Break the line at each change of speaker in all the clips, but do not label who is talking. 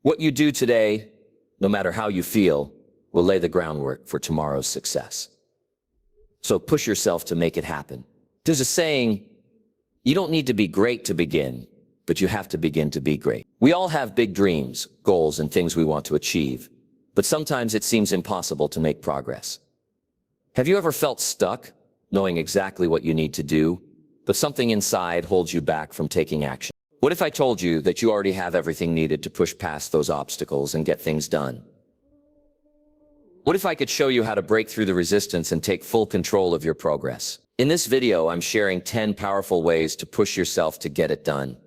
What you do today, no matter how you feel, will lay the groundwork for tomorrow's success. So push yourself to make it happen. There's a saying, you don't need to be great to begin, but you have to begin to be great. We all have big dreams, goals, and things we want to achieve, but sometimes it seems impossible to make progress. Have you ever felt stuck, knowing exactly what you need to do, but something inside holds you back from taking action? What if I told you that you already have everything needed to push past those obstacles and get things done? What if I could show you how to break through the resistance and take full control of your progress? In this video, I'm sharing 10 powerful ways to push yourself to get it done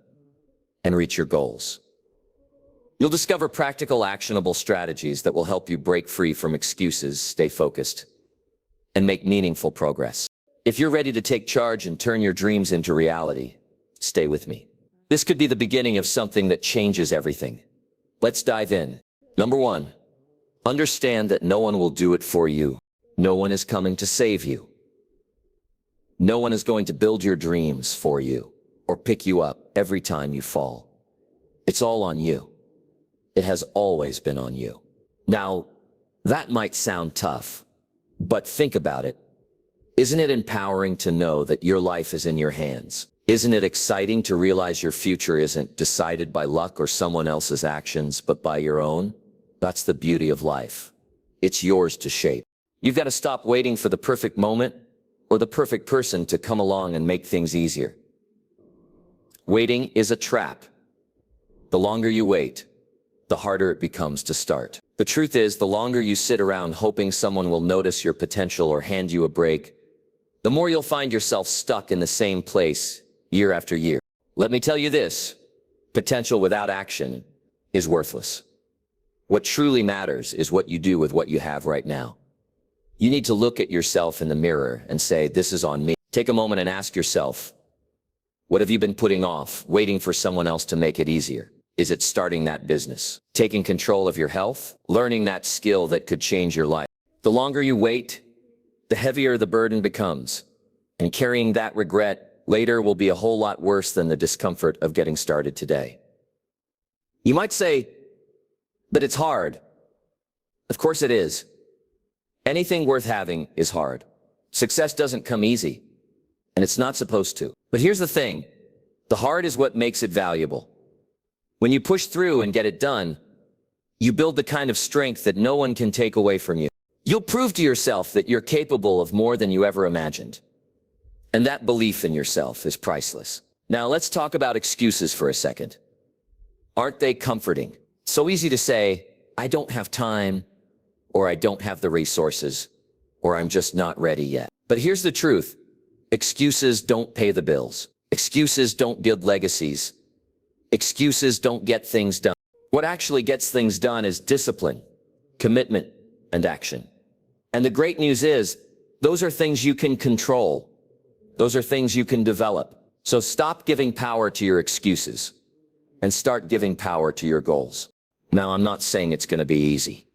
and reach your goals. You'll discover practical, actionable strategies that will help you break free from excuses, stay focused, and make meaningful progress. If you're ready to take charge and turn your dreams into reality, stay with me. This could be the beginning of something that changes everything. Let's dive in. Number 1, understand that no one will do it for you. No one is coming to save you. No one is going to build your dreams for you or pick you up every time you fall. It's all on you. It has always been on you. Now, that might sound tough, but think about it. Isn't it empowering to know that your life is in your hands? Isn't it exciting to realize your future isn't decided by luck or someone else's actions, but by your own? That's the beauty of life. It's yours to shape. You've got to stop waiting for the perfect moment or the perfect person to come along and make things easier. Waiting is a trap. The longer you wait, the harder it becomes to start. The truth is, the longer you sit around hoping someone will notice your potential or hand you a break, the more you'll find yourself stuck in the same place year after year. Let me tell you this, potential without action is worthless. What truly matters is what you do with what you have right now. You need to look at yourself in the mirror and say, this is on me. Take a moment and ask yourself, what have you been putting off, waiting for someone else to make it easier? Is it starting that business, taking control of your health, learning that skill that could change your life? The longer you wait, the heavier the burden becomes, and carrying that regret later will be a whole lot worse than the discomfort of getting started today. You might say, but it's hard. Of course it is. Anything worth having is hard. Success doesn't come easy, and it's not supposed to. But here's the thing, the hard is what makes it valuable. When you push through and get it done, you build the kind of strength that no one can take away from you. You'll prove to yourself that you're capable of more than you ever imagined. And that belief in yourself is priceless. Now let's talk about excuses for a second. Aren't they comforting? So easy to say, I don't have time, or I don't have the resources, or I'm just not ready yet. But here's the truth. Excuses don't pay the bills. Excuses don't build legacies. Excuses don't get things done. What actually gets things done is discipline, commitment, and action. And the great news is, those are things you can control. Those are things you can develop. So stop giving power to your excuses and start giving power to your goals. Now, I'm not saying it's going to be easy.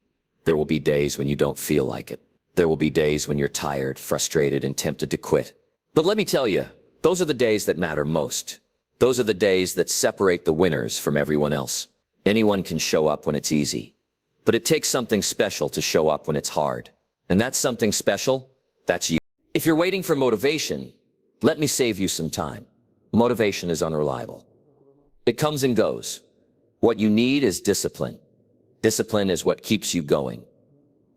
There will be days when you don't feel like it. There will be days when you're tired, frustrated, and tempted to quit. But let me tell you, those are the days that matter most. Those are the days that separate the winners from everyone else. Anyone can show up when it's easy, but it takes something special to show up when it's hard. And that's something special, that's you. If you're waiting for motivation, let me save you some time. Motivation is unreliable. It comes and goes. What you need is discipline. Discipline is what keeps you going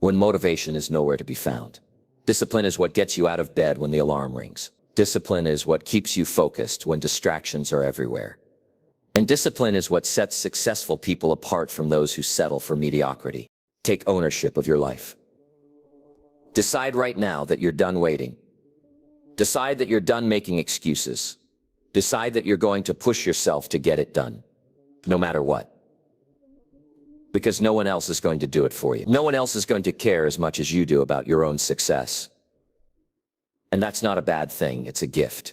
when motivation is nowhere to be found. Discipline is what gets you out of bed when the alarm rings. Discipline is what keeps you focused when distractions are everywhere. And discipline is what sets successful people apart from those who settle for mediocrity. Take ownership of your life. Decide right now that you're done waiting. Decide that you're done making excuses. Decide that you're going to push yourself to get it done, no matter what. Because no one else is going to do it for you. No one else is going to care as much as you do about your own success. And that's not a bad thing, it's a gift.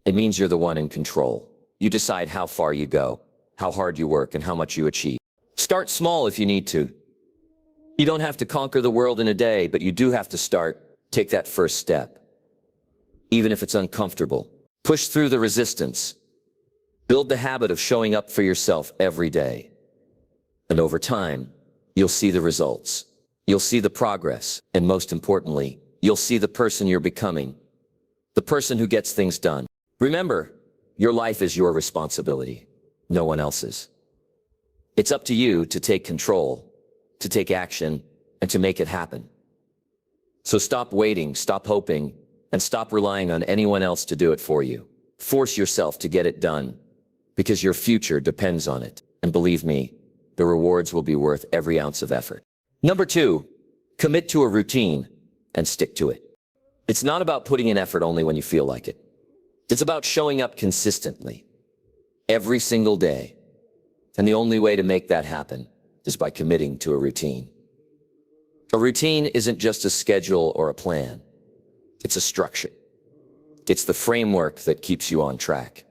It means you're the one in control. You decide how far you go, how hard you work, and how much you achieve. Start small if you need to. You don't have to conquer the world in a day, but you do have to start. Take that first step. Even if it's uncomfortable. Push through the resistance. Build the habit of showing up for yourself every day. And over time, you'll see the results. You'll see the progress. And most importantly, you'll see the person you're becoming. The person who gets things done. Remember, your life is your responsibility, no one else's. It's up to you to take control, to take action, and to make it happen. So stop waiting, stop hoping, and stop relying on anyone else to do it for you. Force yourself to get it done, because your future depends on it. And believe me, the rewards will be worth every ounce of effort. Number 2, commit to a routine and stick to it. It's not about putting in effort only when you feel like it. It's about showing up consistently, every single day. And the only way to make that happen is by committing to a routine. A routine isn't just a schedule or a plan. It's a structure. It's the framework that keeps you on track,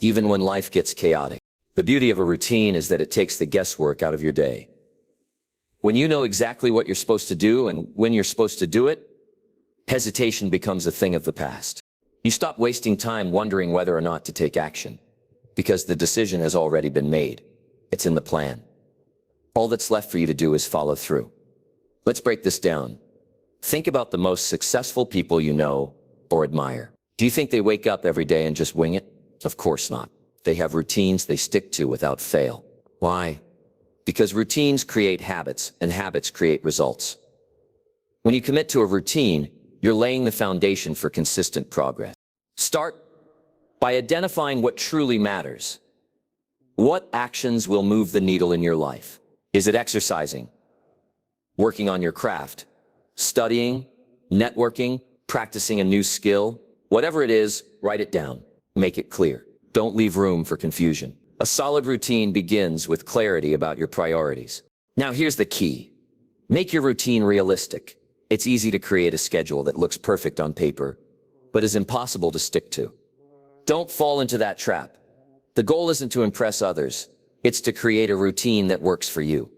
even when life gets chaotic. The beauty of a routine is that it takes the guesswork out of your day. When you know exactly what you're supposed to do and when you're supposed to do it, hesitation becomes a thing of the past. You stop wasting time wondering whether or not to take action, because the decision has already been made. It's in the plan. All that's left for you to do is follow through. Let's break this down. Think about the most successful people you know or admire. Do you think they wake up every day and just wing it? Of course not. They have routines they stick to without fail. Why? Because routines create habits, and habits create results. When you commit to a routine, you're laying the foundation for consistent progress. Start by identifying what truly matters. What actions will move the needle in your life? Is it exercising? Working on your craft? Studying? Networking? Practicing a new skill? Whatever it is, write it down. Make it clear. Don't leave room for confusion. A solid routine begins with clarity about your priorities. Now here's the key. Make your routine realistic. It's easy to create a schedule that looks perfect on paper, but is impossible to stick to. Don't fall into that trap. The goal isn't to impress others. It's to create a routine that works for you.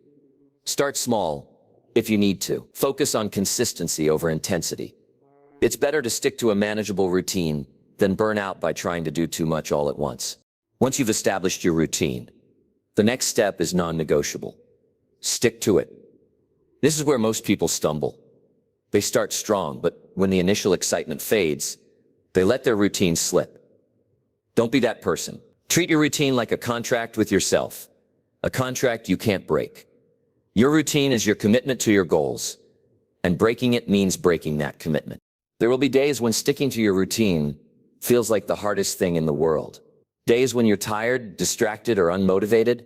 Start small, if you need to. Focus on consistency over intensity. It's better to stick to a manageable routine than burn out by trying to do too much all at once. Once you've established your routine, the next step is non-negotiable. Stick to it. This is where most people stumble. They start strong, but when the initial excitement fades, they let their routine slip. Don't be that person. Treat your routine like a contract with yourself, a contract you can't break. Your routine is your commitment to your goals, and breaking it means breaking that commitment. There will be days when sticking to your routine feels like the hardest thing in the world. Days when you're tired, distracted, or unmotivated,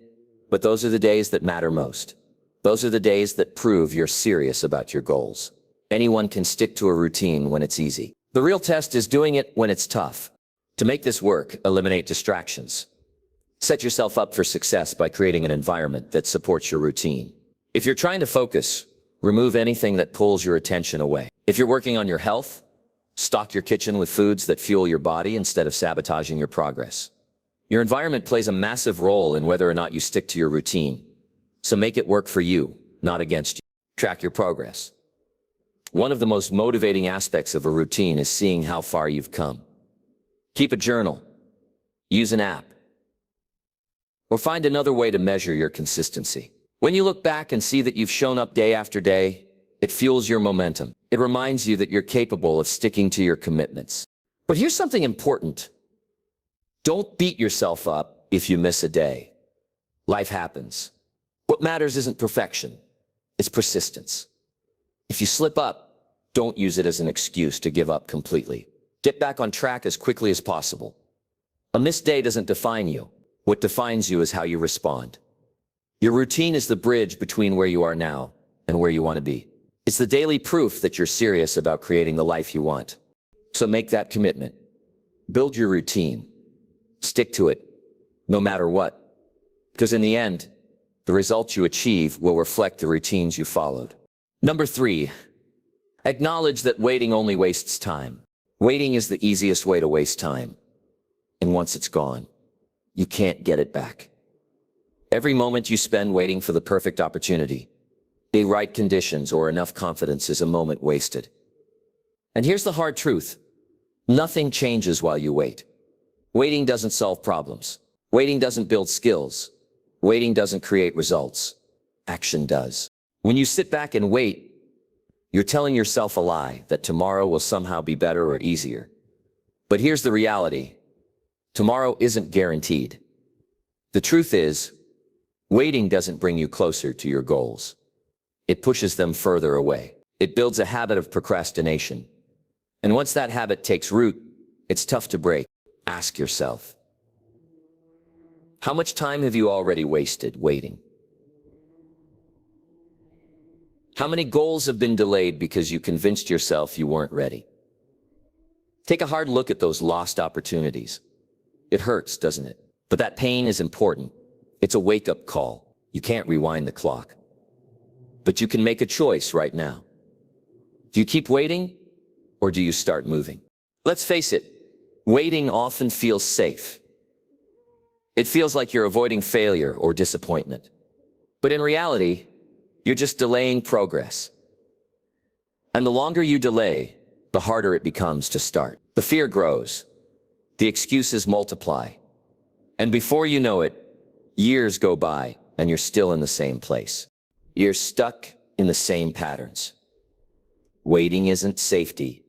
but those are the days that matter most. Those are the days that prove you're serious about your goals. Anyone can stick to a routine when it's easy. The real test is doing it when it's tough. To make this work, eliminate distractions. Set yourself up for success by creating an environment that supports your routine. If you're trying to focus, remove anything that pulls your attention away. If you're working on your health, stock your kitchen with foods that fuel your body instead of sabotaging your progress. Your environment plays a massive role in whether or not you stick to your routine. So make it work for you, not against you. Track your progress. One of the most motivating aspects of a routine is seeing how far you've come. Keep a journal. Use an app. Or find another way to measure your consistency. When you look back and see that you've shown up day after day, it fuels your momentum. It reminds you that you're capable of sticking to your commitments. But here's something important. Don't beat yourself up if you miss a day. Life happens. What matters isn't perfection. It's persistence. If you slip up, don't use it as an excuse to give up completely. Get back on track as quickly as possible. A missed day doesn't define you. What defines you is how you respond. Your routine is the bridge between where you are now and where you want to be. It's the daily proof that you're serious about creating the life you want. So make that commitment. Build your routine. Stick to it, no matter what. Because in the end, the results you achieve will reflect the routines you followed. Number 3, acknowledge that waiting only wastes time. Waiting is the easiest way to waste time. And once it's gone, you can't get it back. Every moment you spend waiting for the perfect opportunity, the right conditions, or enough confidence is a moment wasted. And here's the hard truth. Nothing changes while you wait. Waiting doesn't solve problems. Waiting doesn't build skills. Waiting doesn't create results. action does. When you sit back and wait, you're telling yourself a lie that tomorrow will somehow be better or easier. But here's the reality. Tomorrow isn't guaranteed. The truth is, waiting doesn't bring you closer to your goals. It pushes them further away. It builds a habit of procrastination. And once that habit takes root, it's tough to break. Ask yourself, how much time have you already wasted waiting? How many goals have been delayed because you convinced yourself you weren't ready? Take a hard look at those lost opportunities. It hurts, doesn't it? But that pain is important. It's a wake-up call. You can't rewind the clock. But you can make a choice right now. Do you keep waiting, or do you start moving? Let's face it, waiting often feels safe. It feels like you're avoiding failure or disappointment. But in reality, you're just delaying progress. And the longer you delay, the harder it becomes to start. The fear grows. The excuses multiply. And before you know it, years go by and you're still in the same place. You're stuck in the same patterns. Waiting isn't safety,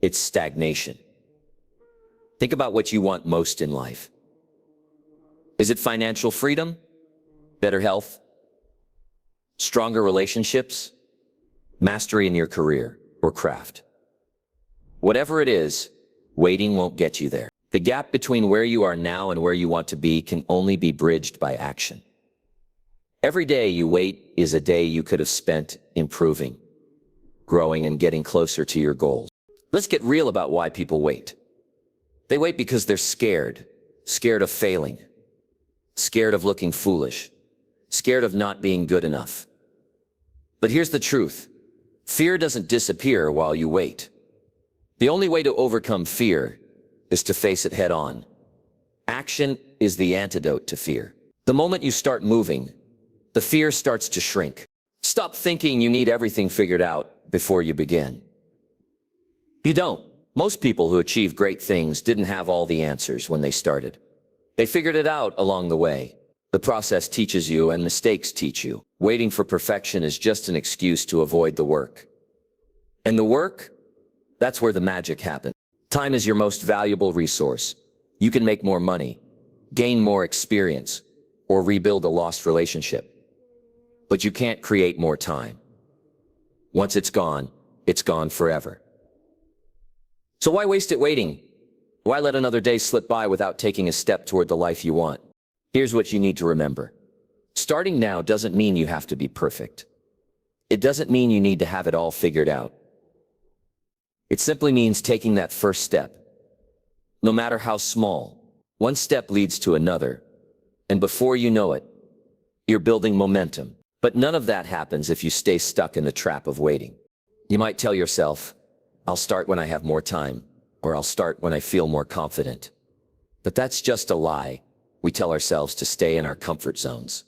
it's stagnation. Think about what you want most in life. Is it financial freedom? Better health? Stronger relationships? Mastery in your career or craft? Whatever it is, waiting won't get you there. The gap between where you are now and where you want to be can only be bridged by action. Every day you wait is a day you could have spent improving, growing, and getting closer to your goals. Let's get real about why people wait. They wait because they're scared of failing, scared of looking foolish, scared of not being good enough. But here's the truth. Fear doesn't disappear while you wait. The only way to overcome fear is to face it head on. Action is the antidote to fear. The moment you start moving, the fear starts to shrink. Stop thinking you need everything figured out before you begin. You don't. Most people who achieve great things didn't have all the answers when they started. They figured it out along the way. The process teaches you and mistakes teach you. Waiting for perfection is just an excuse to avoid the work. And the work? That's where the magic happens. Time is your most valuable resource. You can make more money, gain more experience, or rebuild a lost relationship. But you can't create more time. Once it's gone forever. So why waste it waiting? Why let another day slip by without taking a step toward the life you want? Here's what you need to remember. Starting now doesn't mean you have to be perfect. It doesn't mean you need to have it all figured out. It simply means taking that first step. No matter how small, one step leads to another. And before you know it, you're building momentum. But none of that happens if you stay stuck in the trap of waiting. You might tell yourself, I'll start when I have more time, or I'll start when I feel more confident. But that's just a lie. We tell ourselves to stay in our comfort zones.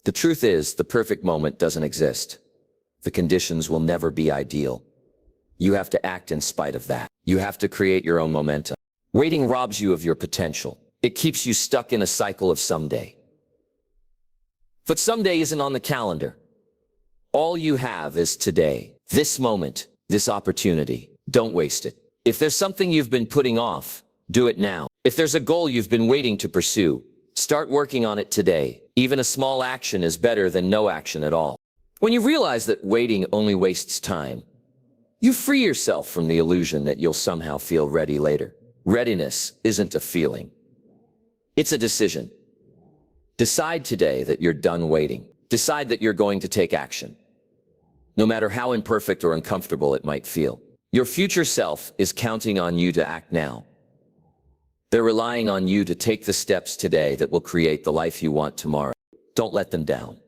The truth is, the perfect moment doesn't exist. The conditions will never be ideal. You have to act in spite of that. You have to create your own momentum. Waiting robs you of your potential. It keeps you stuck in a cycle of someday. But someday isn't on the calendar. All you have is today. This moment, this opportunity. Don't waste it. If there's something you've been putting off, do it now. If there's a goal you've been waiting to pursue, start working on it today. Even a small action is better than no action at all. When you realize that waiting only wastes time, you free yourself from the illusion that you'll somehow feel ready later. Readiness isn't a feeling. It's a decision. Decide today that you're done waiting. Decide that you're going to take action. No matter how imperfect or uncomfortable it might feel. Your future self is counting on you to act now. They're relying on you to take the steps today that will create the life you want tomorrow. Don't let them down.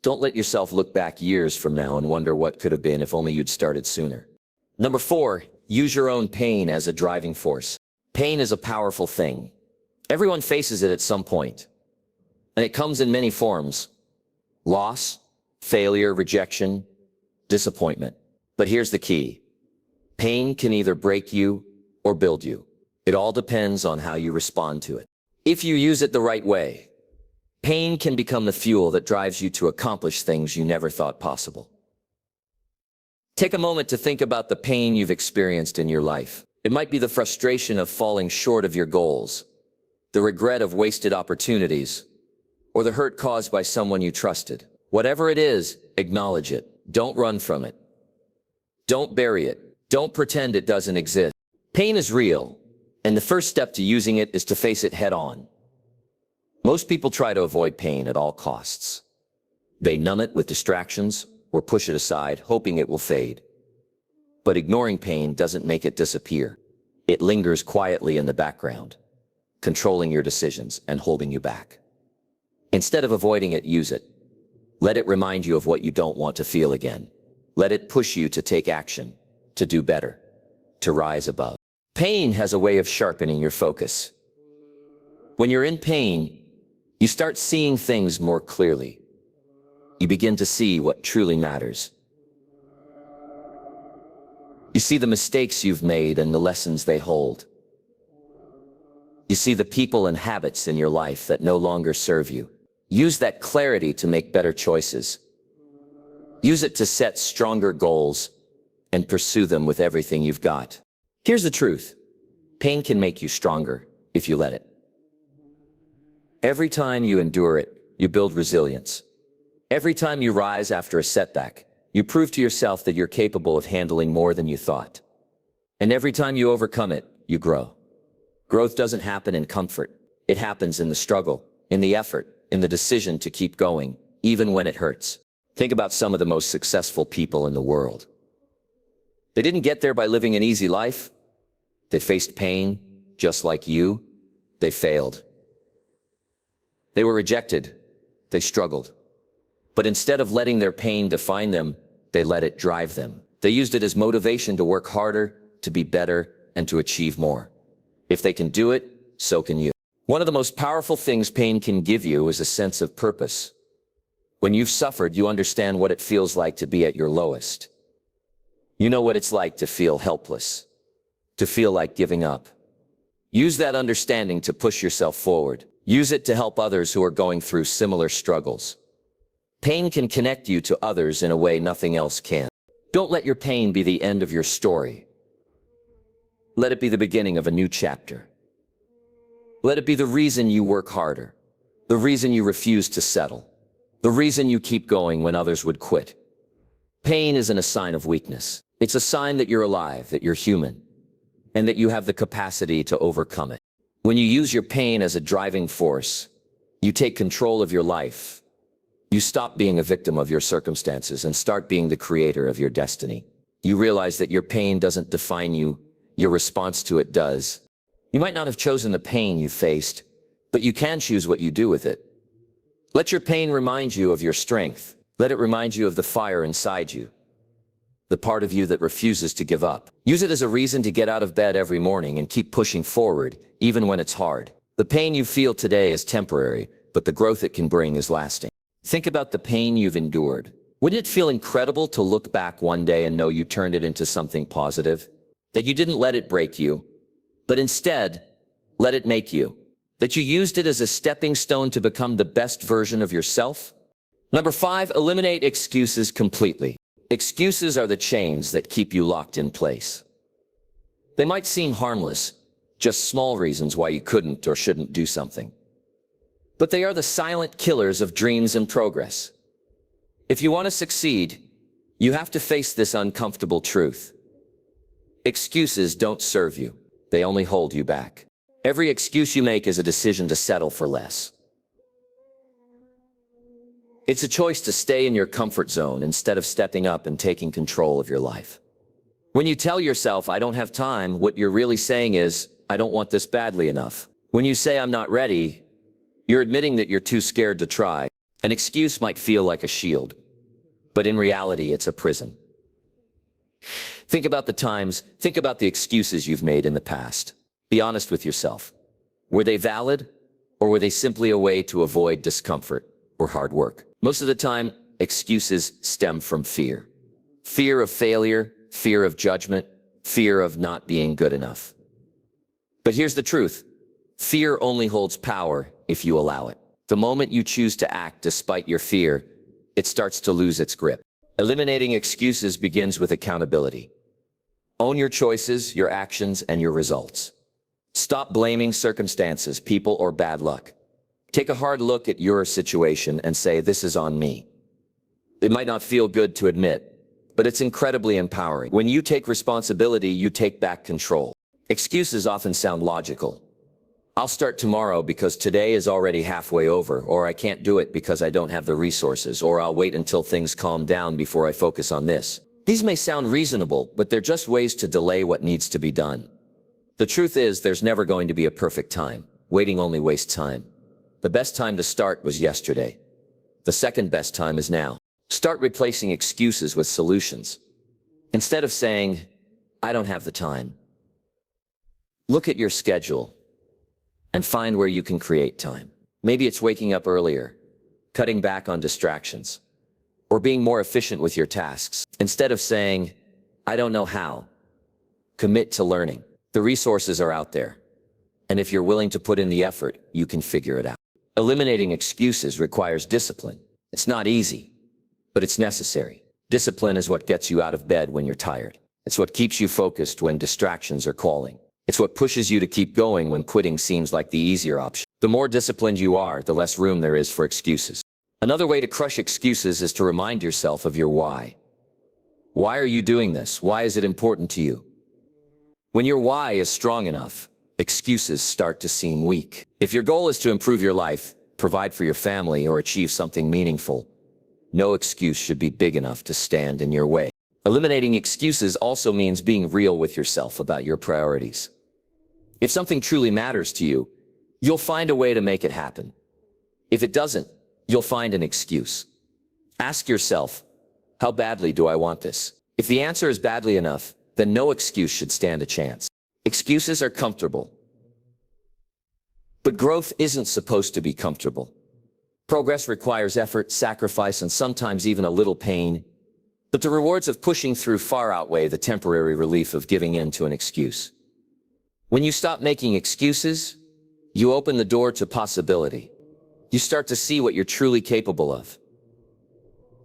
Don't let yourself look back years from now and wonder what could have been if only you'd started sooner. Number 4, use your own pain as a driving force. Pain is a powerful thing. Everyone faces it at some point. And it comes in many forms. Loss, failure, rejection, disappointment. But here's the key. Pain can either break you or build you. It all depends on how you respond to it. If you use it the right way, Pain can become the fuel that drives you to accomplish things you never thought possible. Take a moment to think about the pain you've experienced in your life. It might be the frustration of falling short of your goals, the regret of wasted opportunities, or the hurt caused by someone you trusted. Whatever it is, acknowledge it. Don't run from it. Don't bury it. Don't pretend it doesn't exist. Pain is real, and the first step to using it is to face it head on. Most people try to avoid pain at all costs. They numb it with distractions or push it aside, hoping it will fade. But ignoring pain doesn't make it disappear. It lingers quietly in the background, controlling your decisions and holding you back. Instead of avoiding it, use it. Let it remind you of what you don't want to feel again. Let it push you to take action, to do better, to rise above. Pain has a way of sharpening your focus. When you're in pain, you start seeing things more clearly. You begin to see what truly matters. You see the mistakes you've made and the lessons they hold. You see the people and habits in your life that no longer serve you. Use that clarity to make better choices. Use it to set stronger goals and pursue them with everything you've got. Here's the truth. Pain can make you stronger if you let it. Every time you endure it, you build resilience. Every time you rise after a setback, you prove to yourself that you're capable of handling more than you thought. And every time you overcome it, you grow. Growth doesn't happen in comfort. It happens in the struggle, in the effort, in the decision to keep going, even when it hurts. Think about some of the most successful people in the world. They didn't get there by living an easy life. They faced pain, just like you. They failed. They were rejected. They struggled. But instead of letting their pain define them, they let it drive them. They used it as motivation to work harder, to be better, and to achieve more. If they can do it, so can you. One of the most powerful things pain can give you is a sense of purpose. When you've suffered, you understand what it feels like to be at your lowest. You know what it's like to feel helpless, to feel like giving up. Use that understanding to push yourself forward. Use it to help others who are going through similar struggles. Pain can connect you to others in a way nothing else can. Don't let your pain be the end of your story. Let it be the beginning of a new chapter. Let it be the reason you work harder, the reason you refuse to settle, the reason you keep going when others would quit. Pain isn't a sign of weakness. It's a sign that you're alive, that you're human, and that you have the capacity to overcome it. When you use your pain as a driving force, you take control of your life. You stop being a victim of your circumstances and start being the creator of your destiny. You realize that your pain doesn't define you, your response to it does. You might not have chosen the pain you faced, but you can choose what you do with it. Let your pain remind you of your strength. Let it remind you of the fire inside you, the part of you that refuses to give up. Use it as a reason to get out of bed every morning and keep pushing forward, even when it's hard. The pain you feel today is temporary, but the growth it can bring is lasting. Think about the pain you've endured. Wouldn't it feel incredible to look back one day and know you turned it into something positive? That you didn't let it break you, but instead, let it make you. That you used it as a stepping stone to become the best version of yourself? Number 5, eliminate excuses completely. Excuses are the chains that keep you locked in place. They might seem harmless, just small reasons why you couldn't or shouldn't do something. But they are the silent killers of dreams and progress. If you want to succeed, you have to face this uncomfortable truth. Excuses don't serve you. They only hold you back. Every excuse you make is a decision to settle for less. It's a choice to stay in your comfort zone instead of stepping up and taking control of your life. When you tell yourself, I don't have time, what you're really saying is, I don't want this badly enough. When you say, I'm not ready, you're admitting that you're too scared to try. An excuse might feel like a shield, but in reality, it's a prison. Think about the excuses you've made in the past. Be honest with yourself. Were they valid, or were they simply a way to avoid discomfort or hard work? Most of the time, excuses stem from fear. Fear of failure, fear of judgment, fear of not being good enough. But here's the truth. Fear only holds power if you allow it. The moment you choose to act despite your fear, it starts to lose its grip. Eliminating excuses begins with accountability. Own your choices, your actions, and your results. Stop blaming circumstances, people, or bad luck. Take a hard look at your situation and say, this is on me. It might not feel good to admit, but it's incredibly empowering. When you take responsibility, you take back control. Excuses often sound logical. I'll start tomorrow because today is already halfway over, or I can't do it because I don't have the resources, or I'll wait until things calm down before I focus on this. These may sound reasonable, but they're just ways to delay what needs to be done. The truth is, there's never going to be a perfect time. Waiting only wastes time. The best time to start was yesterday. The second best time is now. Start replacing excuses with solutions. Instead of saying, I don't have the time, look at your schedule and find where you can create time. Maybe it's waking up earlier, cutting back on distractions, or being more efficient with your tasks. Instead of saying, I don't know how, commit to learning. The resources are out there, and if you're willing to put in the effort, you can figure it out. Eliminating excuses requires discipline. It's not easy, but it's necessary. Discipline is what gets you out of bed when you're tired. It's what keeps you focused when distractions are calling. It's what pushes you to keep going when quitting seems like the easier option. The more disciplined you are, the less room there is for excuses. Another way to crush excuses is to remind yourself of your why. Why are you doing this? Why is it important to you? When your why is strong enough, excuses start to seem weak. If your goal is to improve your life, provide for your family, or achieve something meaningful, no excuse should be big enough to stand in your way. Eliminating excuses also means being real with yourself about your priorities. If something truly matters to you, you'll find a way to make it happen. If it doesn't, you'll find an excuse. Ask yourself, how badly do I want this? If the answer is badly enough, then no excuse should stand a chance. Excuses are comfortable. But growth isn't supposed to be comfortable. Progress requires effort, sacrifice, and sometimes even a little pain. But the rewards of pushing through far outweigh the temporary relief of giving in to an excuse. When you stop making excuses, you open the door to possibility. You start to see what you're truly capable of.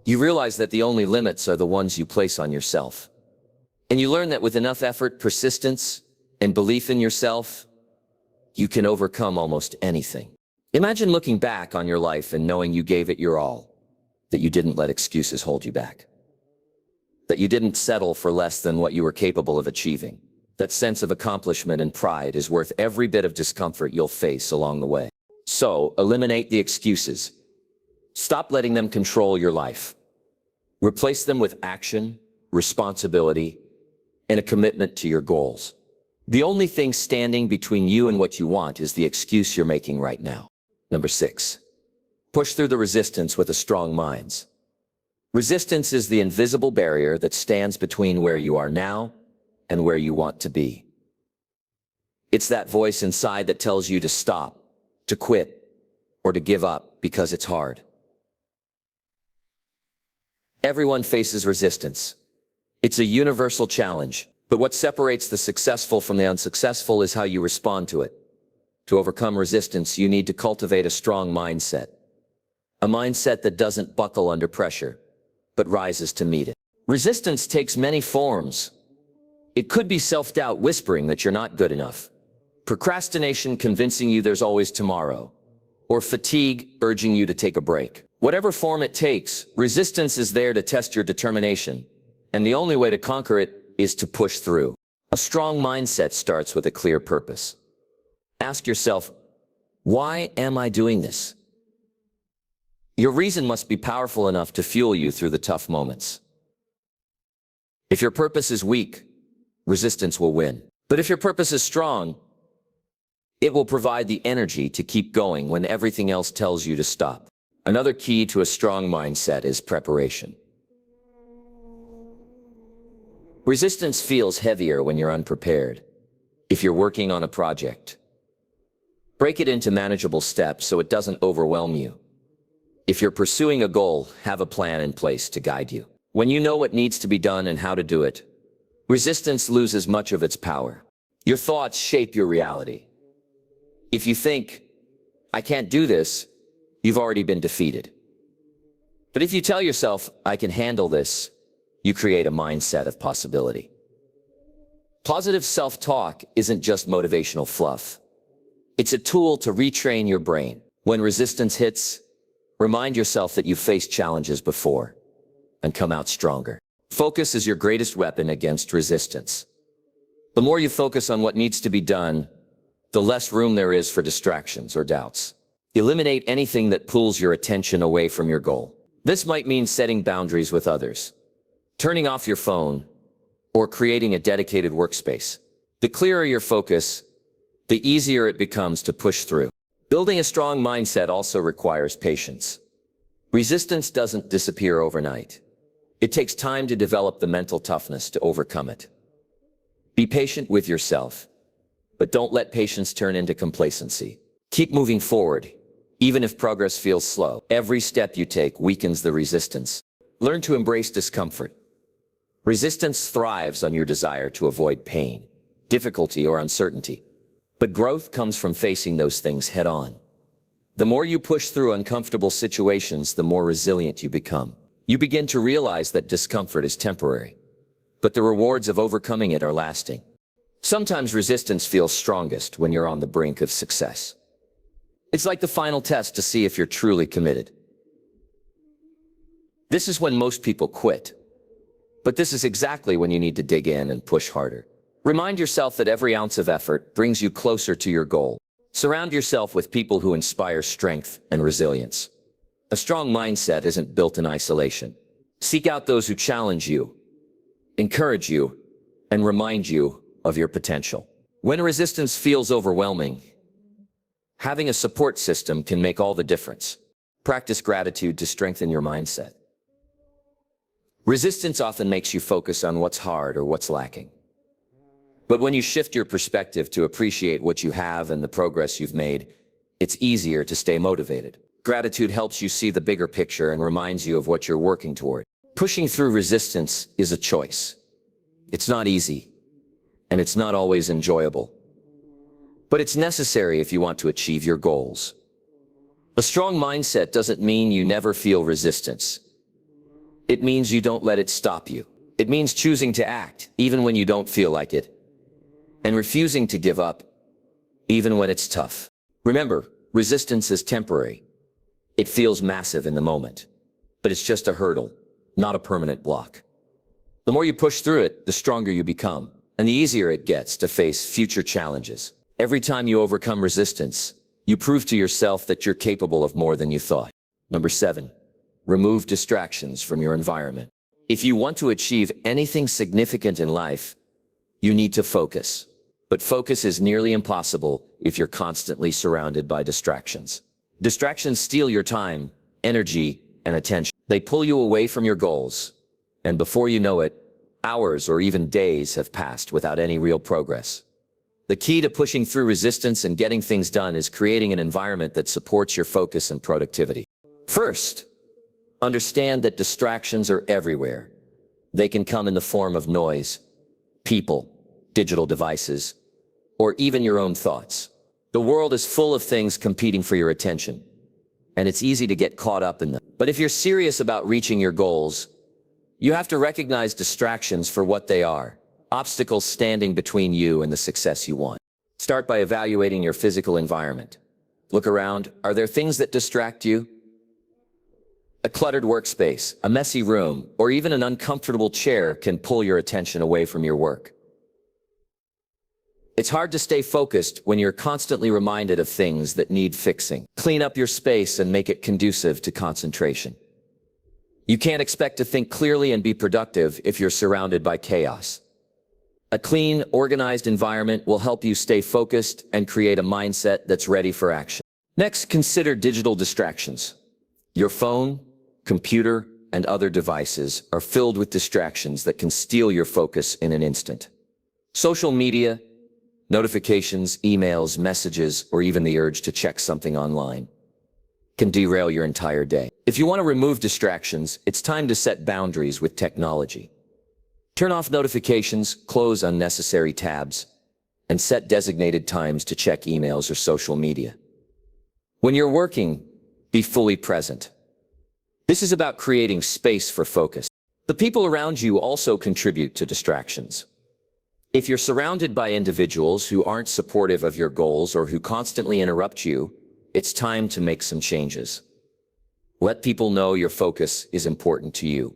You realize that the only limits are the ones you place on yourself. And you learn that with enough effort, persistence, and belief in yourself, you can overcome almost anything. Imagine looking back on your life and knowing you gave it your all, that you didn't let excuses hold you back, that you didn't settle for less than what you were capable of achieving. That sense of accomplishment and pride is worth every bit of discomfort you'll face along the way. So, eliminate the excuses. Stop letting them control your life. Replace them with action, responsibility, and a commitment to your goals. The only thing standing between you and what you want is the excuse you're making right now. Number 6. Push through the resistance with a strong mind. Resistance is the invisible barrier that stands between where you are now and where you want to be. It's that voice inside that tells you to stop, to quit, or to give up because it's hard. Everyone faces resistance. It's a universal challenge, but what separates the successful from the unsuccessful is how you respond to it. To overcome resistance, you need to cultivate a strong mindset. A mindset that doesn't buckle under pressure, but rises to meet it. Resistance takes many forms. It could be self-doubt whispering that you're not good enough, procrastination convincing you there's always tomorrow, or fatigue urging you to take a break. Whatever form it takes, resistance is there to test your determination, and the only way to conquer it is to push through. A strong mindset starts with a clear purpose. Ask yourself, why am I doing this? Your reason must be powerful enough to fuel you through the tough moments. If your purpose is weak, resistance will win. But if your purpose is strong, it will provide the energy to keep going when everything else tells you to stop. Another key to a strong mindset is preparation. Resistance feels heavier when you're unprepared. If you're working on a project, break it into manageable steps so it doesn't overwhelm you. If you're pursuing a goal, have a plan in place to guide you. When you know what needs to be done and how to do it, resistance loses much of its power. Your thoughts shape your reality. If you think, I can't do this, you've already been defeated. But if you tell yourself, I can handle this, you create a mindset of possibility. Positive self-talk isn't just motivational fluff. It's a tool to retrain your brain. When resistance hits, remind yourself that you've faced challenges before and come out stronger. Focus is your greatest weapon against resistance. The more you focus on what needs to be done, the less room there is for distractions or doubts. Eliminate anything that pulls your attention away from your goal. This might mean setting boundaries with others, turning off your phone, or creating a dedicated workspace. The clearer your focus, the easier it becomes to push through. Building a strong mindset also requires patience. Resistance doesn't disappear overnight. It takes time to develop the mental toughness to overcome it. Be patient with yourself, but don't let patience turn into complacency. Keep moving forward, even if progress feels slow. Every step you take weakens the resistance. Learn to embrace discomfort. Resistance thrives on your desire to avoid pain, difficulty, or uncertainty. But growth comes from facing those things head on. The more you push through uncomfortable situations, the more resilient you become. You begin to realize that discomfort is temporary, but the rewards of overcoming it are lasting. Sometimes resistance feels strongest when you're on the brink of success. It's like the final test to see if you're truly committed. This is when most people quit. But this is exactly when you need to dig in and push harder. Remind yourself that every ounce of effort brings you closer to your goal. Surround yourself with people who inspire strength and resilience. A strong mindset isn't built in isolation. Seek out those who challenge you, encourage you, and remind you of your potential. When resistance feels overwhelming, having a support system can make all the difference. Practice gratitude to strengthen your mindset. Resistance often makes you focus on what's hard or what's lacking. But when you shift your perspective to appreciate what you have and the progress you've made, it's easier to stay motivated. Gratitude helps you see the bigger picture and reminds you of what you're working toward. Pushing through resistance is a choice. It's not easy, and it's not always enjoyable. But it's necessary if you want to achieve your goals. A strong mindset doesn't mean you never feel resistance. It means you don't let it stop you. It means choosing to act, even when you don't feel like it, and refusing to give up, even when it's tough. Remember, resistance is temporary. It feels massive in the moment, but it's just a hurdle, not a permanent block. The more you push through it, the stronger you become, and the easier it gets to face future challenges. Every time you overcome resistance, you prove to yourself that you're capable of more than you thought. Number 7, remove distractions from your environment. If you want to achieve anything significant in life, you need to focus. But focus is nearly impossible if you're constantly surrounded by distractions. Distractions steal your time, energy, and attention. They pull you away from your goals, and before you know it, hours or even days have passed without any real progress. The key to pushing through resistance and getting things done is creating an environment that supports your focus and productivity. First, understand that distractions are everywhere. They can come in the form of noise, people, digital devices, or even your own thoughts. The world is full of things competing for your attention, and it's easy to get caught up in them. But if you're serious about reaching your goals, you have to recognize distractions for what they are, obstacles standing between you and the success you want. Start by evaluating your physical environment. Look around. Are there things that distract you? A cluttered workspace, a messy room, or even an uncomfortable chair can pull your attention away from your work. It's hard to stay focused when you're constantly reminded of things that need fixing. Clean up your space and make it conducive to concentration. You can't expect to think clearly and be productive if you're surrounded by chaos. A clean, organized environment will help you stay focused and create a mindset that's ready for action. Next, consider digital distractions. Your phone, computer, and other devices are filled with distractions that can steal your focus in an instant. Social media, notifications, emails, messages, or even the urge to check something online can derail your entire day. If you want to remove distractions, it's time to set boundaries with technology. Turn off notifications, close unnecessary tabs, and set designated times to check emails or social media. When you're working, Be fully present. This is about creating space for focus. The people around you also contribute to distractions. If you're surrounded by individuals who aren't supportive of your goals or who constantly interrupt you, it's time to make some changes. Let people know your focus is important to you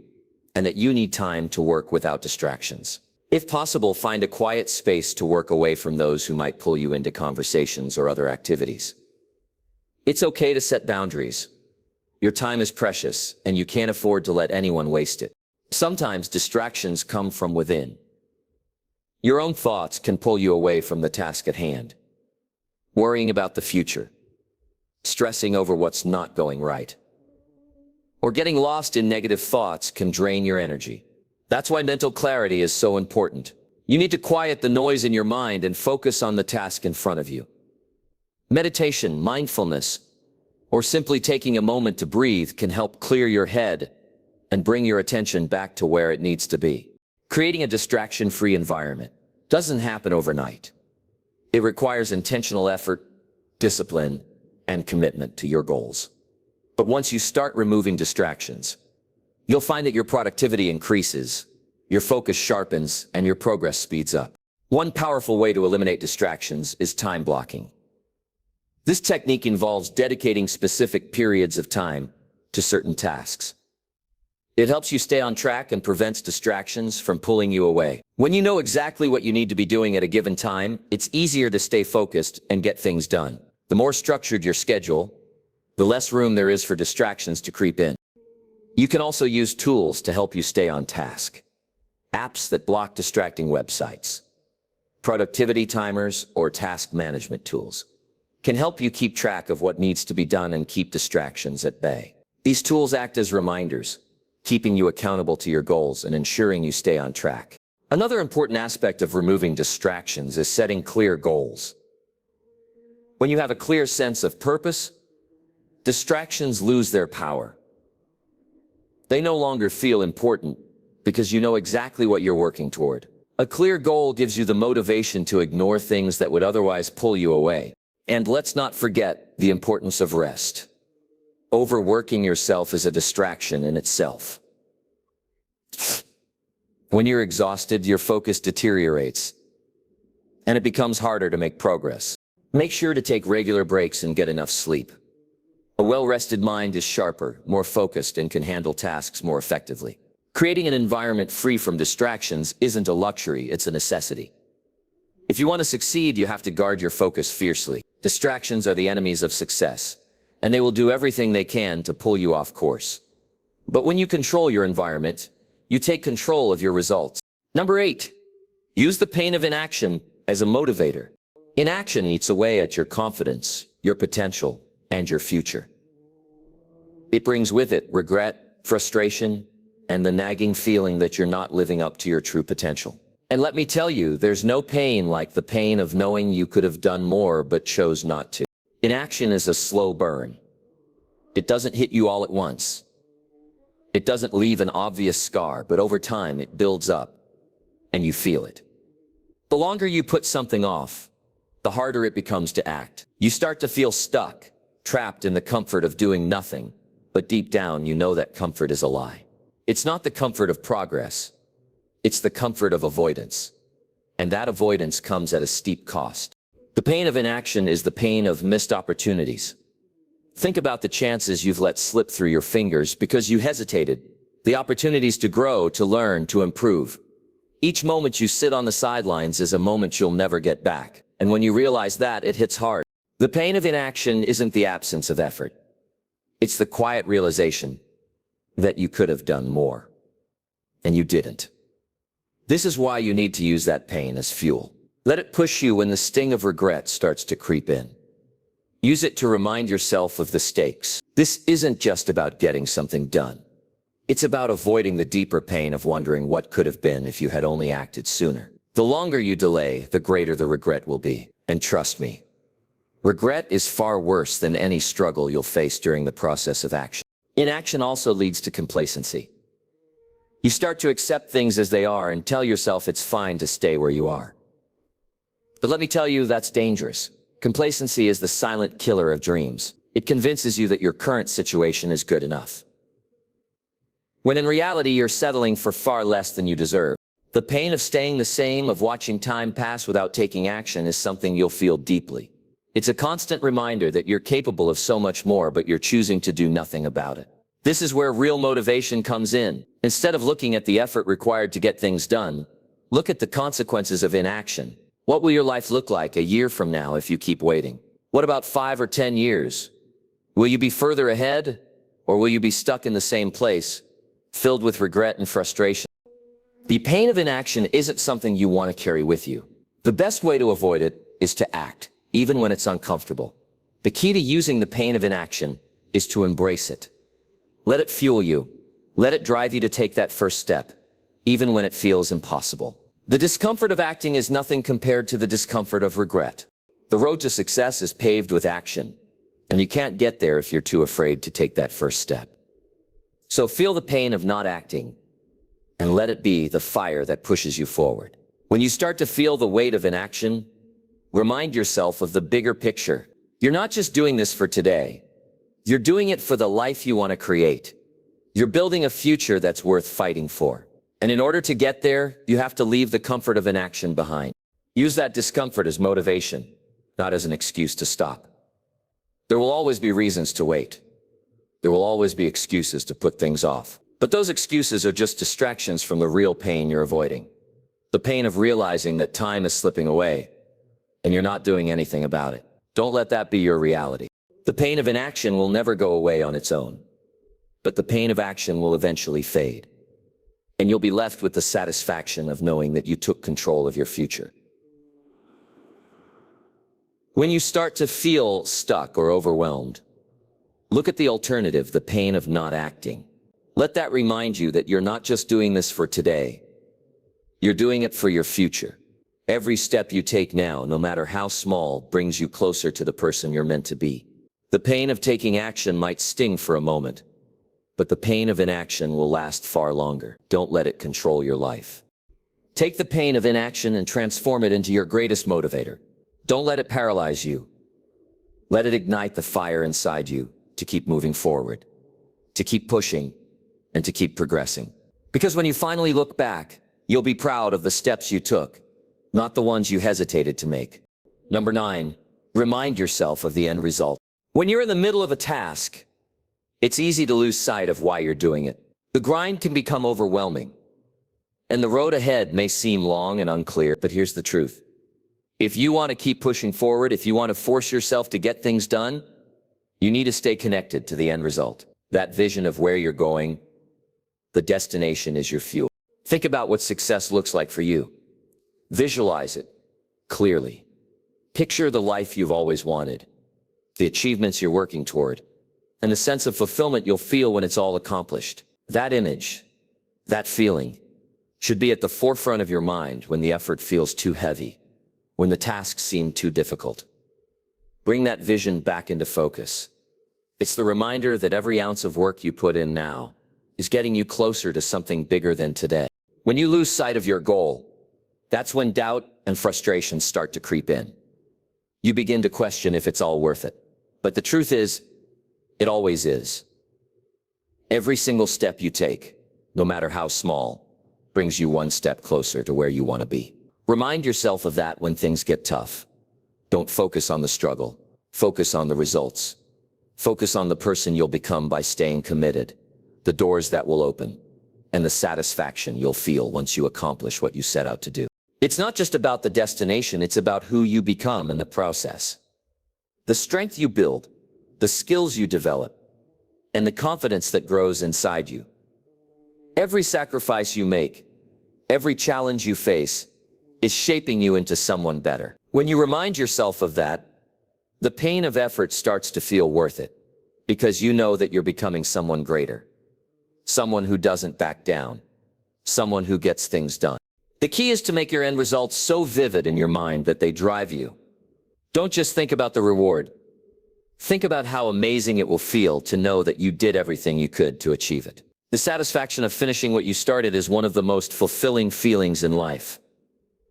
and that you need time to work without distractions. If possible, find a quiet space to work away from those who might pull you into conversations or other activities. It's okay to set boundaries. Your time is precious, and you can't afford to let anyone waste it. Sometimes distractions come from within. Your own thoughts can pull you away from the task at hand. Worrying about the future, stressing over what's not going right, or getting lost in negative thoughts can drain your energy. That's why mental clarity is so important. You need to quiet the noise in your mind and focus on the task in front of you. Meditation, mindfulness, or simply taking a moment to breathe can help clear your head and bring your attention back to where it needs to be. Creating a distraction-free environment doesn't happen overnight. It requires intentional effort, discipline, and commitment to your goals. But once you start removing distractions, you'll find that your productivity increases, your focus sharpens, and your progress speeds up. One powerful way to eliminate distractions is time blocking. This technique involves dedicating specific periods of time to certain tasks. It helps you stay on track and prevents distractions from pulling you away. When you know exactly what you need to be doing at a given time, it's easier to stay focused and get things done. The more structured your schedule, the less room there is for distractions to creep in. You can also use tools to help you stay on task. Apps that block distracting websites, productivity timers, or task management tools can help you keep track of what needs to be done and keep distractions at bay. These tools act as reminders, keeping you accountable to your goals and ensuring you stay on track. Another important aspect of removing distractions is setting clear goals. When you have a clear sense of purpose, distractions lose their power. They no longer feel important because you know exactly what you're working toward. A clear goal gives you the motivation to ignore things that would otherwise pull you away. And let's not forget the importance of rest. Overworking yourself is a distraction in itself. When you're exhausted, your focus deteriorates, and it becomes harder to make progress. Make sure to take regular breaks and get enough sleep. A well-rested mind is sharper, more focused, and can handle tasks more effectively. Creating an environment free from distractions isn't a luxury, it's a necessity. If you want to succeed, you have to guard your focus fiercely. Distractions are the enemies of success, and they will do everything they can to pull you off course. But when you control your environment, you take control of your results. Number 8, use the pain of inaction as a motivator. Inaction eats away at your confidence, your potential, and your future. It brings with it regret, frustration, and the nagging feeling that you're not living up to your true potential. And let me tell you, there's no pain like the pain of knowing you could have done more but chose not to. Inaction is a slow burn. It doesn't hit you all at once. It doesn't leave an obvious scar, but over time it builds up, and you feel it. The longer you put something off, the harder it becomes to act. You start to feel stuck, trapped in the comfort of doing nothing, but deep down you know that comfort is a lie. It's not the comfort of progress. It's the comfort of avoidance. And that avoidance comes at a steep cost. The pain of inaction is the pain of missed opportunities. Think about the chances you've let slip through your fingers because you hesitated, the opportunities to grow, to learn, to improve. Each moment you sit on the sidelines is a moment you'll never get back. And when you realize that, it hits hard. The pain of inaction isn't the absence of effort. It's the quiet realization that you could have done more, and you didn't. This is why you need to use that pain as fuel. Let it push you when the sting of regret starts to creep in. Use it to remind yourself of the stakes. This isn't just about getting something done. It's about avoiding the deeper pain of wondering what could have been if you had only acted sooner. The longer you delay, the greater the regret will be. And trust me, regret is far worse than any struggle you'll face during the process of action. Inaction also leads to complacency. You start to accept things as they are and tell yourself it's fine to stay where you are. But let me tell you, that's dangerous. Complacency is the silent killer of dreams. It convinces you that your current situation is good enough, when in reality you're settling for far less than you deserve. The pain of staying the same, of watching time pass without taking action, is something you'll feel deeply. It's a constant reminder that you're capable of so much more, but you're choosing to do nothing about it. This is where real motivation comes in. Instead of looking at the effort required to get things done, look at the consequences of inaction. What will your life look like a year from now if you keep waiting? What about 5 or 10 years? Will you be further ahead, or will you be stuck in the same place, filled with regret and frustration? The pain of inaction isn't something you want to carry with you. The best way to avoid it is to act, even when it's uncomfortable. The key to using the pain of inaction is to embrace it. Let it fuel you. Let it drive you to take that first step, even when it feels impossible. The discomfort of acting is nothing compared to the discomfort of regret. The road to success is paved with action, and you can't get there if you're too afraid to take that first step. So feel the pain of not acting, and let it be the fire that pushes you forward. When you start to feel the weight of inaction, remind yourself of the bigger picture. You're not just doing this for today. You're doing it for the life you want to create. You're building a future that's worth fighting for. And in order to get there, you have to leave the comfort of inaction behind. Use that discomfort as motivation, not as an excuse to stop. There will always be reasons to wait. There will always be excuses to put things off. But those excuses are just distractions from the real pain you're avoiding. The pain of realizing that time is slipping away, and you're not doing anything about it. Don't let that be your reality. The pain of inaction will never go away on its own, but the pain of action will eventually fade, and you'll be left with the satisfaction of knowing that you took control of your future. When you start to feel stuck or overwhelmed, look at the alternative, the pain of not acting. Let that remind you that you're not just doing this for today. You're doing it for your future. Every step you take now, no matter how small, brings you closer to the person you're meant to be. The pain of taking action might sting for a moment, but the pain of inaction will last far longer. Don't let it control your life. Take the pain of inaction and transform it into your greatest motivator. Don't let it paralyze you. Let it ignite the fire inside you to keep moving forward, to keep pushing, and to keep progressing. Because when you finally look back, you'll be proud of the steps you took, not the ones you hesitated to make. Number 9, remind yourself of the end result. When you're in the middle of a task, it's easy to lose sight of why you're doing it. The grind can become overwhelming, and the road ahead may seem long and unclear, but here's the truth. If you want to keep pushing forward, if you want to force yourself to get things done, you need to stay connected to the end result. That vision of where you're going, the destination, is your fuel. Think about what success looks like for you. Visualize it clearly. Picture the life you've always wanted, the achievements you're working toward, and the sense of fulfillment you'll feel when it's all accomplished. That image, that feeling, should be at the forefront of your mind when the effort feels too heavy, when the tasks seem too difficult. Bring that vision back into focus. It's the reminder that every ounce of work you put in now is getting you closer to something bigger than today. When you lose sight of your goal, that's when doubt and frustration start to creep in. You begin to question if it's all worth it. But the truth is, it always is. Every single step you take, no matter how small, brings you one step closer to where you want to be. Remind yourself of that when things get tough. Don't focus on the struggle. Focus on the results. Focus on the person you'll become by staying committed, the doors that will open, and the satisfaction you'll feel once you accomplish what you set out to do. It's not just about the destination, it's about who you become in the process. The strength you build, the skills you develop, and the confidence that grows inside you. Every sacrifice you make, every challenge you face, is shaping you into someone better. When you remind yourself of that, the pain of effort starts to feel worth it, because you know that you're becoming someone greater, someone who doesn't back down, someone who gets things done. The key is to make your end results so vivid in your mind that they drive you. Don't just think about the reward. Think about how amazing it will feel to know that you did everything you could to achieve it. The satisfaction of finishing what you started is one of the most fulfilling feelings in life.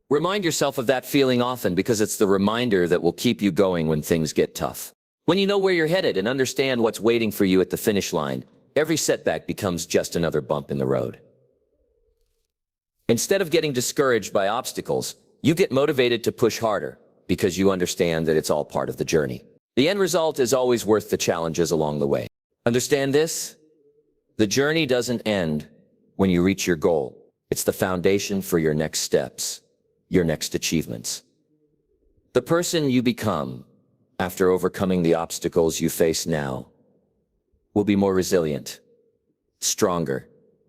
Remind yourself of that feeling often, because it's the reminder that will keep you going when things get tough. When you know where you're headed and understand what's waiting for you at the finish line, every setback becomes just another bump in the road. Instead of getting discouraged by obstacles, you get motivated to push harder because you understand that it's all part of the journey. The end result is always worth the challenges along the way. Understand this? The journey doesn't end when you reach your goal. It's the foundation for your next steps, your next achievements. The person you become after overcoming the obstacles you face now will be more resilient, stronger,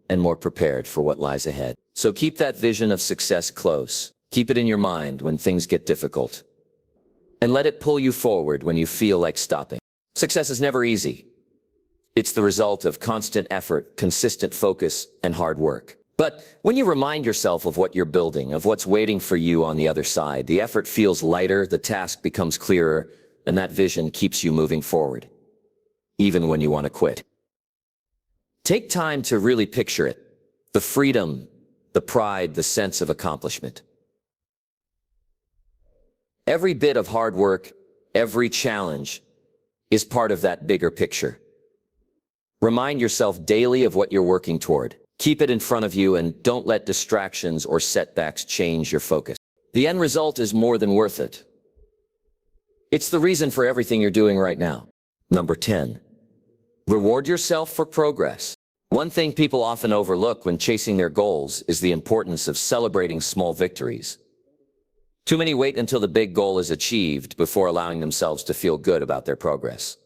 and more prepared for what lies ahead. So keep that vision of success close. Keep it in your mind when things get difficult. And let it pull you forward when you feel like stopping. Success is never easy. It's the result of constant effort, consistent focus, and hard work. But when you remind yourself of what you're building, of what's waiting for you on the other side, the effort feels lighter, the task becomes clearer, and that vision keeps you moving forward, even when you want to quit. Take time to really picture it. The freedom, the pride, the sense of accomplishment. Every bit of hard work, every challenge is part of that bigger picture. Remind yourself daily of what you're working toward. Keep it in front of you and don't let distractions or setbacks change your focus. The end result is more than worth it. It's the reason for everything you're doing right now. Number 10. Reward yourself for progress. One thing people often overlook when chasing their goals is the importance of celebrating small victories. Too many wait until the big goal is achieved before allowing themselves to feel good about their progress.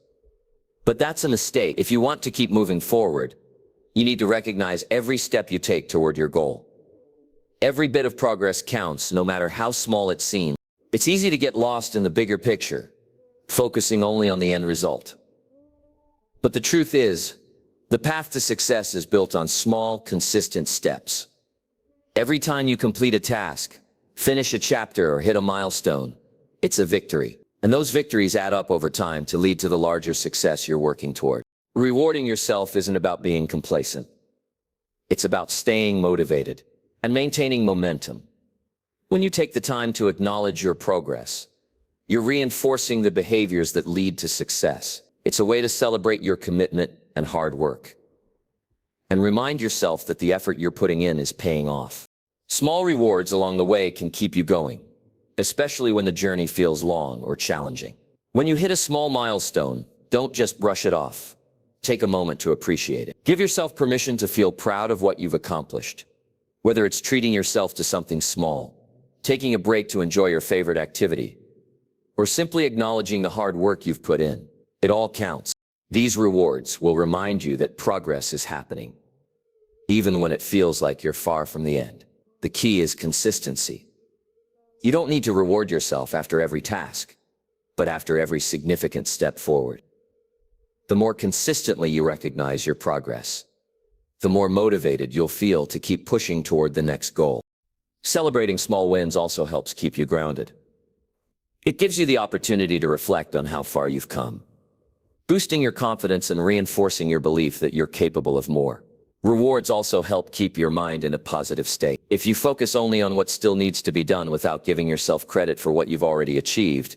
But that's a mistake. If you want to keep moving forward, you need to recognize every step you take toward your goal. Every bit of progress counts, no matter how small it seems. It's easy to get lost in the bigger picture, focusing only on the end result. But the truth is, the path to success is built on small, consistent steps. Every time you complete a task, finish a chapter, or hit a milestone, it's a victory. And those victories add up over time to lead to the larger success you're working toward. Rewarding yourself isn't about being complacent. It's about staying motivated and maintaining momentum. When you take the time to acknowledge your progress, you're reinforcing the behaviors that lead to success. It's a way to celebrate your commitment and hard work. And remind yourself that the effort you're putting in is paying off. Small rewards along the way can keep you going, especially when the journey feels long or challenging. When you hit a small milestone, don't just brush it off. Take a moment to appreciate it. Give yourself permission to feel proud of what you've accomplished. Whether it's treating yourself to something small, taking a break to enjoy your favorite activity, or simply acknowledging the hard work you've put in, it all counts. These rewards will remind you that progress is happening, even when it feels like you're far from the end. The key is consistency. You don't need to reward yourself after every task, but after every significant step forward. The more consistently you recognize your progress, the more motivated you'll feel to keep pushing toward the next goal. Celebrating small wins also helps keep you grounded. It gives you the opportunity to reflect on how far you've come, boosting your confidence and reinforcing your belief that you're capable of more. Rewards also help keep your mind in a positive state. If you focus only on what still needs to be done without giving yourself credit for what you've already achieved,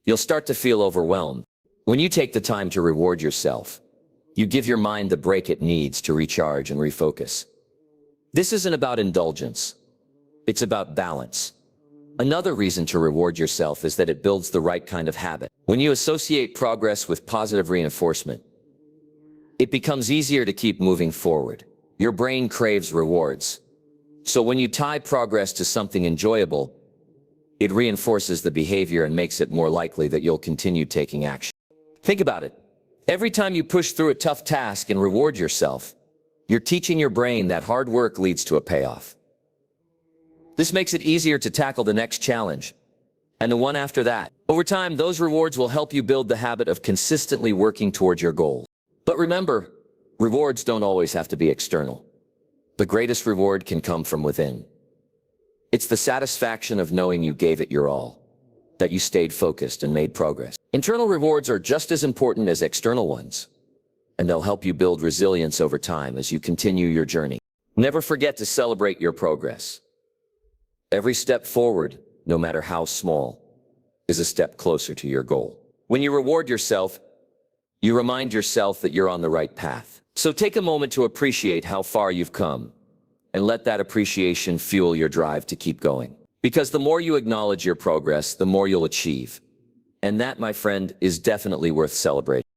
you'll start to feel overwhelmed. When you take the time to reward yourself, you give your mind the break it needs to recharge and refocus. This isn't about indulgence. It's about balance. Another reason to reward yourself is that it builds the right kind of habit. When you associate progress with positive reinforcement, it becomes easier to keep moving forward. Your brain craves rewards. So when you tie progress to something enjoyable, it reinforces the behavior and makes it more likely that you'll continue taking action. Think about it. Every time you push through a tough task and reward yourself, you're teaching your brain that hard work leads to a payoff. This makes it easier to tackle the next challenge and the one after that. Over time, those rewards will help you build the habit of consistently working towards your goals. But remember, rewards don't always have to be external. The greatest reward can come from within. It's the satisfaction of knowing you gave it your all, that you stayed focused and made progress. Internal rewards are just as important as external ones, and they'll help you build resilience over time as you continue your journey. Never forget to celebrate your progress. Every step forward, no matter how small, is a step closer to your goal. When you reward yourself, you remind yourself that you're on the right path. So take a moment to appreciate how far you've come, and let that appreciation fuel your drive to keep going. Because the more you acknowledge your progress, the more you'll achieve. And that, my friend, is definitely worth celebrating.